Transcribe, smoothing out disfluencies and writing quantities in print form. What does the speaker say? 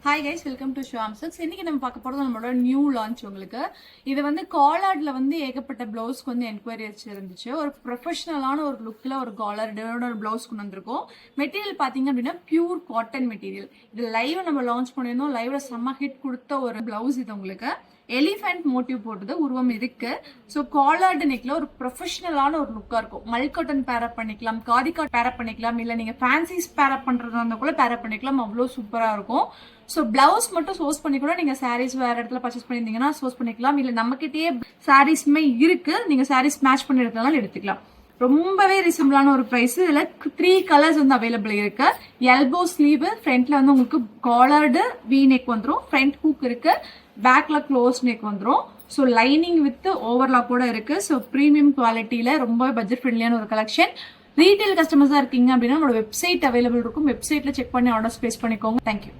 Hi guys, welcome to Sham silks. இன்னைக்கு நம்ம பார்க்க போறது நம்மளோட நியூ லான்ச். உங்களுக்கு இது வந்து காலர்ட்ல வந்து ஏகப்பட்ட பிளவுஸ்க்கு வந்து என்கொயரி இருந்துச்சு. ஒரு ப்ரொஃபஷனலான ஒரு லுக்ல ஒரு காலர்டோட ஒரு பிளவுஸ் கொண்டு வந்திருக்கோம். மெட்டீரியல் பாத்தீங்க அப்படின்னா பியூர் காட்டன் மெட்டீரியல். இது லைவ் நம்ம லான்ச் பண்ணியிருந்தோம். லைவ்ல செம்ம ஹிட் கொடுத்த ஒரு பிளவுஸ் இது. உங்களுக்கு எலிஃபென்ட் மோட்டிவ் போட்டது உருவம் இருக்கு. ஸோ காலர்டு நெக்ல ஒரு ப்ரொஃபஷனலான ஒரு லுக்கா இருக்கும். மல்கட்டன் பேரப் பண்ணிக்கலாம், காதிகாட் பேரப் பண்ணிக்கலாம், இல்ல நீங்க ஃபேன்சிஸ் பேரப் பண்றதா இருந்தா கூட பேரப் பண்ணிக்கலாம். அவ்வளோ சூப்பரா இருக்கும். ஸோ பிளவுஸ் மட்டும் சோர்ஸ் பண்ணி கூட நீங்க சாரீஸ் வேற இடத்துல பர்ச்சேஸ் பண்ணிருந்தீங்கன்னா சோர்ஸ் பண்ணிக்கலாம். இல்ல நம்ம கிட்டயே சாரீஸ்மே இருக்கு, நீங்க சாரீஸ் மேட்ச் பண்ணி எடுத்தாலும் எடுத்துக்கலாம். ரொம்பவே ரீசனபிளான ஒரு பிரைஸ். இதுல 3 கலர்ஸ் வந்து அவைலபிள் இருக்கு. எல்போ ஸ்லீவ், ஃப்ரண்ட்ல வந்து உங்களுக்கு காலர்டு வி நெக் வந்துடும், ஃப்ரண்ட் ஹூக் இருக்கு, பேக்ல க்ளோஸ் நெக் வந்துடும். ஸோ லைனிங் வித் ஓவர்லாக் கூட இருக்கு. ஸோ ப்ரீமியம் குவாலிட்டியில ரொம்ப பட்ஜெட் ஃப்ரெண்ட்லியான ஒரு கலெக்ஷன். ரீட்டைல் கஸ்டமர்ஸா இருக்கீங்க அப்படின்னா நம்மளோட வெப்சைட் அவைலபிள் இருக்கும். வெப்சைட்ல செக் பண்ணி ஆர்டர்ஸ் பிளேஸ் பண்ணிக்கோங்க. தேங்க்யூ.